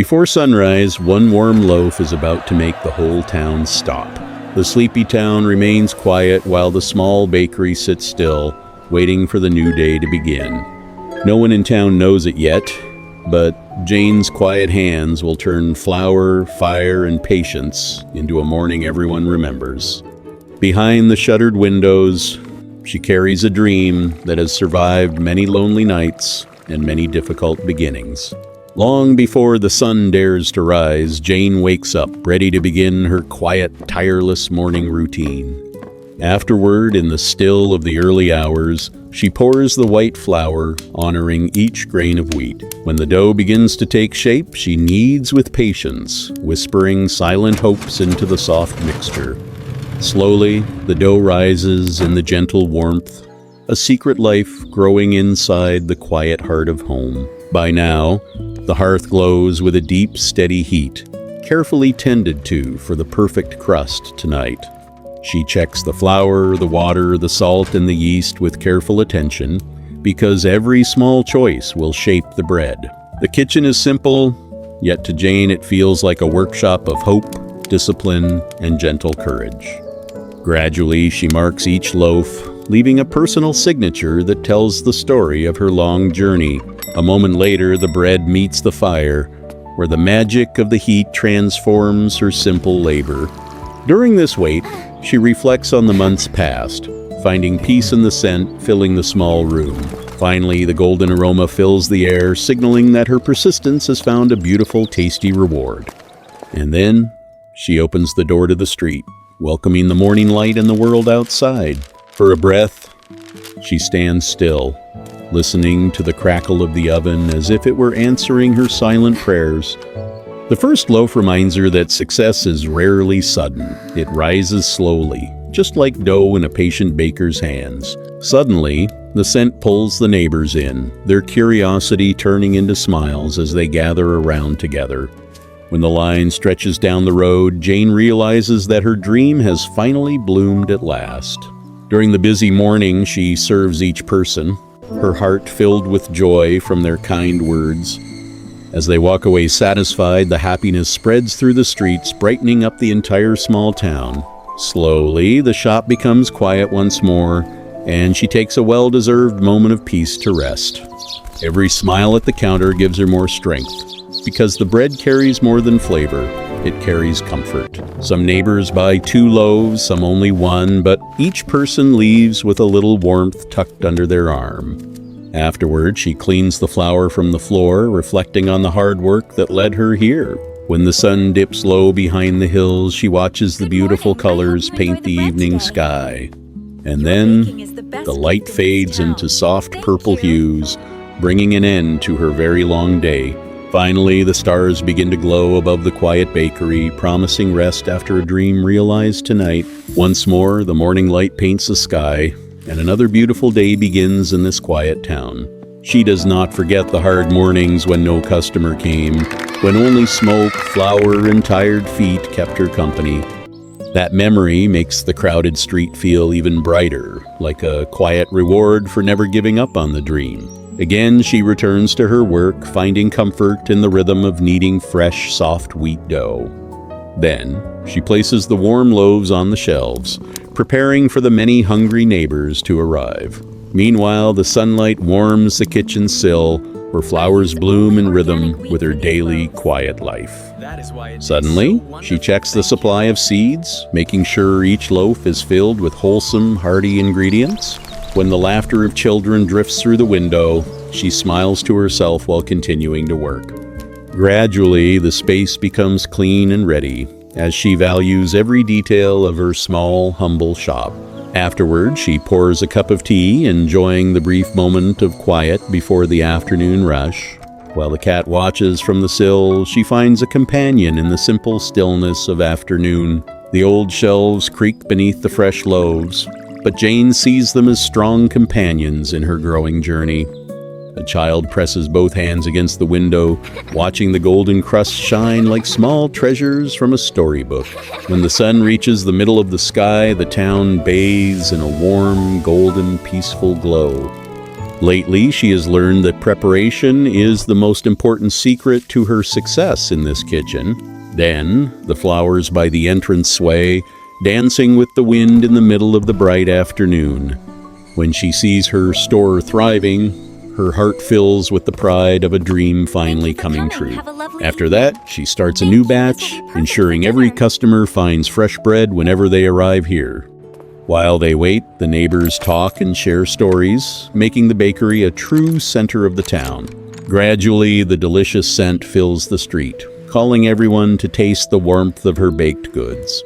Before sunrise, one warm loaf is about to make the whole town stop. The sleepy town remains quiet while the small bakery sits still, waiting for the new day to begin. No one in town knows it yet, but Jane's quiet hands will turn flour, fire, and patience into a morning everyone remembers. Behind the shuttered windows, she carries a dream that has survived many lonely nights and many difficult beginnings. Long before the sun dares to rise, Jane wakes up, ready to begin her quiet, tireless morning routine. Afterward, in the still of the early hours, she pours the white flour, honoring each grain of wheat. When the dough begins to take shape, she kneads with patience, whispering silent hopes into the soft mixture. Slowly, the dough rises in the gentle warmth, a secret life growing inside the quiet heart of home. By now, the hearth glows with a deep, steady heat, carefully tended to for the perfect crust tonight. She checks the flour, the water, the salt, and the yeast with careful attention, because every small choice will shape the bread. The kitchen is simple, yet to Jane it feels like a workshop of hope, discipline, and gentle courage. Gradually, she marks each loaf, leaving a personal signature that tells the story of her long journey. A moment later, the bread meets the fire, where the magic of the heat transforms her simple labor. During this wait, she reflects on the months past, finding peace in the scent filling the small room. Finally, the golden aroma fills the air, signaling that her persistence has found a beautiful, tasty reward. And then, she opens the door to the street, welcoming the morning light and the world outside. For a breath, she stands still, listening to the crackle of the oven as if it were answering her silent prayers. The first loaf reminds her that success is rarely sudden. It rises slowly, just like dough in a patient baker's hands. Suddenly, the scent pulls the neighbors in, their curiosity turning into smiles as they gather around together. When the line stretches down the road, Jane realizes that her dream has finally bloomed at last. During the busy morning, she serves each person, her heart filled with joy from their kind words. As they walk away satisfied, the happiness spreads through the streets, brightening up the entire small town. Slowly, the shop becomes quiet once more, and she takes a well-deserved moment of peace to rest. Every smile at the counter gives her more strength, because the bread carries more than flavor. It carries comfort. Some neighbors buy 2 loaves, some only 1, but each person leaves with a little warmth tucked under their arm. Afterward, she cleans the flour from the floor, reflecting on the hard work that led her here. When the sun dips low behind the hills, she watches the beautiful colors paint the evening sky. And then, the light fades into soft purple hues, bringing an end to her very long day. Finally, the stars begin to glow above the quiet bakery, promising rest after a dream realized tonight. Once more, the morning light paints the sky, and another beautiful day begins in this quiet town. She does not forget the hard mornings when no customer came, when only smoke, flour, and tired feet kept her company. That memory makes the crowded street feel even brighter, like a quiet reward for never giving up on the dream. Again, she returns to her work, finding comfort in the rhythm of kneading fresh, soft wheat dough. Then, she places the warm loaves on the shelves, preparing for the many hungry neighbors to arrive. Meanwhile, the sunlight warms the kitchen sill, where flowers bloom in rhythm with her daily quiet life. Suddenly, she checks the supply of seeds, making sure each loaf is filled with wholesome, hearty ingredients. When the laughter of children drifts through the window, she smiles to herself while continuing to work. Gradually, the space becomes clean and ready, as she values every detail of her small, humble shop. Afterward, she pours a cup of tea, enjoying the brief moment of quiet before the afternoon rush. While the cat watches from the sill, she finds a companion in the simple stillness of afternoon. The old shelves creak beneath the fresh loaves, but Jane sees them as strong companions in her growing journey. A child presses both hands against the window, watching the golden crusts shine like small treasures from a storybook. When the sun reaches the middle of the sky, the town bathes in a warm, golden, peaceful glow. Lately, she has learned that preparation is the most important secret to her success in this kitchen. Then, the flowers by the entrance sway, dancing with the wind in the middle of the bright afternoon. When she sees her store thriving, her heart fills with the pride of a dream finally coming true. After that, she starts a new batch, ensuring every customer finds fresh bread whenever they arrive here. While they wait, the neighbors talk and share stories, making the bakery a true center of the town. Gradually, the delicious scent fills the street, calling everyone to taste the warmth of her baked goods.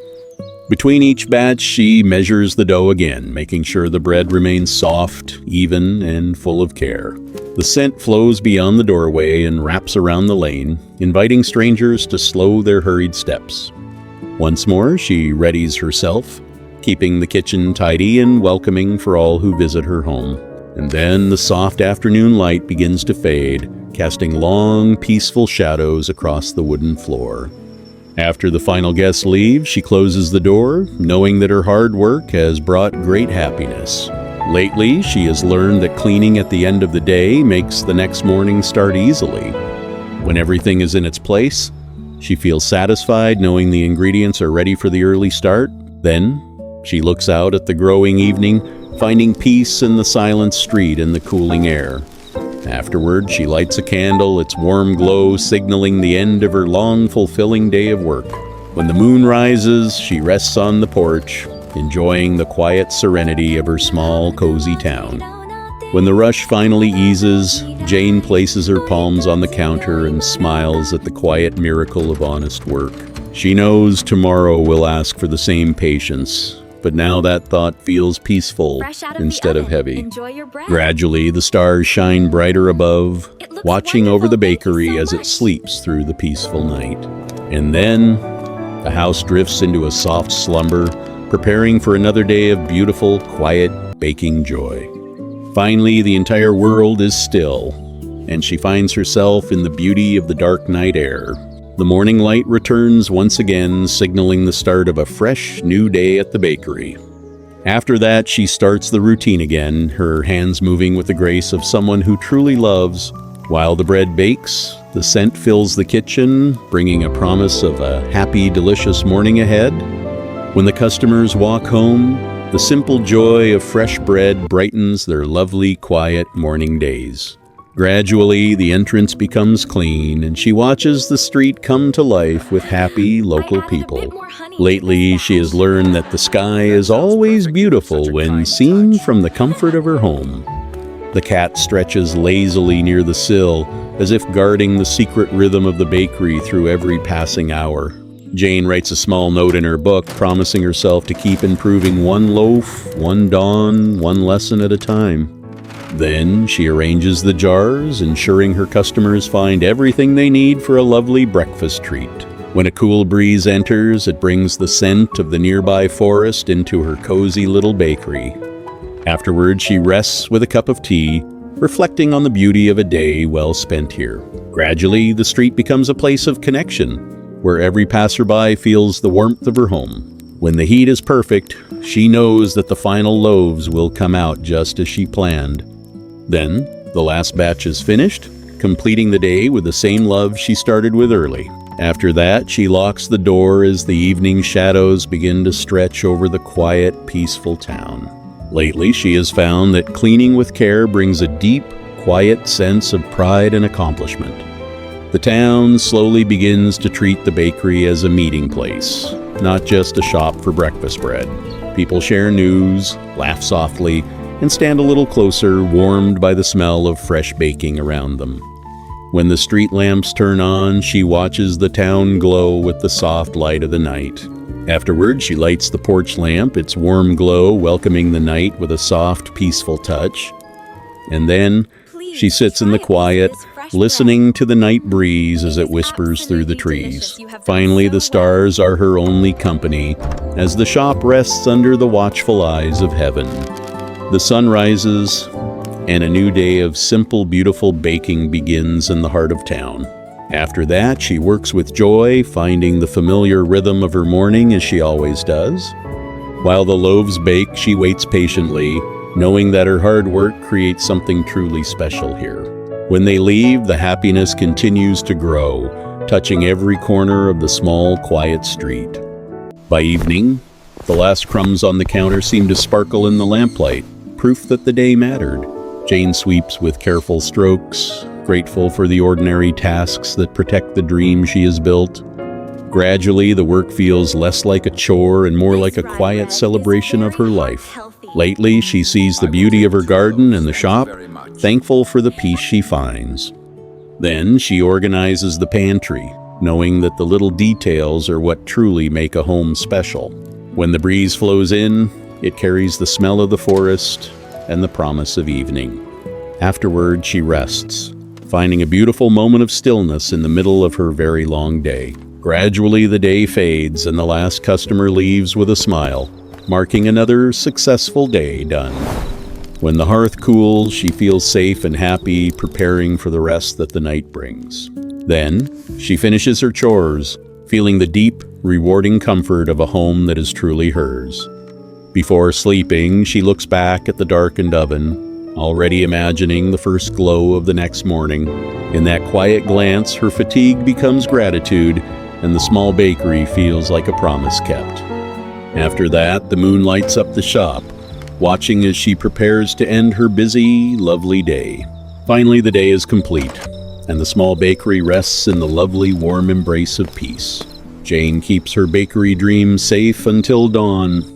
Between each batch, she measures the dough again, making sure the bread remains soft, even, and full of care. The scent flows beyond the doorway and wraps around the lane, inviting strangers to slow their hurried steps. Once more, she readies herself, keeping the kitchen tidy and welcoming for all who visit her home. And then the soft afternoon light begins to fade, casting long, peaceful shadows across the wooden floor. After the final guest leaves, she closes the door, knowing that her hard work has brought great happiness. Lately, she has learned that cleaning at the end of the day makes the next morning start easily. When everything is in its place, she feels satisfied knowing the ingredients are ready for the early start. Then, she looks out at the growing evening, finding peace in the silent street and the cooling air. Afterward, she lights a candle, its warm glow signaling the end of her long, fulfilling day of work. When the moon rises, she rests on the porch, enjoying the quiet serenity of her small, cozy town. When the rush finally eases, Jane places her palms on the counter and smiles at the quiet miracle of honest work. She knows tomorrow will ask for the same patience, but now that thought feels peaceful instead of heavy. Gradually, the stars shine brighter above, watching over the bakery as it sleeps through the peaceful night. And then, the house drifts into a soft slumber, preparing for another day of beautiful, quiet baking joy. Finally, the entire world is still, and she finds herself in the beauty of the dark night air. The morning light returns once again, signaling the start of a fresh, new day at the bakery. After that, she starts the routine again, her hands moving with the grace of someone who truly loves. While the bread bakes, the scent fills the kitchen, bringing a promise of a happy, delicious morning ahead. When the customers walk home, the simple joy of fresh bread brightens their lovely, quiet morning days. Gradually, the entrance becomes clean, and she watches the street come to life with happy local people. Lately, she has learned that the sky is always beautiful when seen from the comfort of her home. The cat stretches lazily near the sill, as if guarding the secret rhythm of the bakery through every passing hour. Jane writes a small note in her book, promising herself to keep improving one loaf, one dawn, one lesson at a time. Then she arranges the jars, ensuring her customers find everything they need for a lovely breakfast treat. When a cool breeze enters, it brings the scent of the nearby forest into her cozy little bakery. Afterward, she rests with a cup of tea, reflecting on the beauty of a day well spent here. Gradually, the street becomes a place of connection, where every passerby feels the warmth of her home. When the heat is perfect, she knows that the final loaves will come out just as she planned. Then, the last batch is finished, completing the day with the same love she started with early. After that, she locks the door as the evening shadows begin to stretch over the quiet, peaceful town. Lately, she has found that cleaning with care brings a deep, quiet sense of pride and accomplishment. The town slowly begins to treat the bakery as a meeting place, not just a shop for breakfast bread. People share news, laugh softly, and stand a little closer, warmed by the smell of fresh baking around them. When the street lamps turn on, she watches the town glow with the soft light of the night. Afterward, she lights the porch lamp, its warm glow welcoming the night with a soft, peaceful touch. And then, she sits in the quiet, listening to the night breeze as it whispers through the trees. Finally, the stars are her only company, as the shop rests under the watchful eyes of heaven. The sun rises, and a new day of simple, beautiful baking begins in the heart of town. After that, she works with joy, finding the familiar rhythm of her morning as she always does. While the loaves bake, she waits patiently, knowing that her hard work creates something truly special here. When they leave, the happiness continues to grow, touching every corner of the small, quiet street. By evening, the last crumbs on the counter seem to sparkle in the lamplight, proof that the day mattered. Jane sweeps with careful strokes, grateful for the ordinary tasks that protect the dream she has built. Gradually, the work feels less like a chore and more like a quiet celebration of her life. Lately, she sees the beauty of her garden and the shop, thankful for the peace she finds. Then she organizes the pantry, knowing that the little details are what truly make a home special. When the breeze flows in, it carries the smell of the forest and the promise of evening. Afterward, she rests, finding a beautiful moment of stillness in the middle of her very long day. Gradually, the day fades and the last customer leaves with a smile, marking another successful day done. When the hearth cools, she feels safe and happy, preparing for the rest that the night brings. Then, she finishes her chores, feeling the deep, rewarding comfort of a home that is truly hers. Before sleeping, she looks back at the darkened oven, already imagining the first glow of the next morning. In that quiet glance, her fatigue becomes gratitude, and the small bakery feels like a promise kept. After that, the moon lights up the shop, watching as she prepares to end her busy, lovely day. Finally, the day is complete, and the small bakery rests in the lovely, warm embrace of peace. Jane keeps her bakery dream safe until dawn,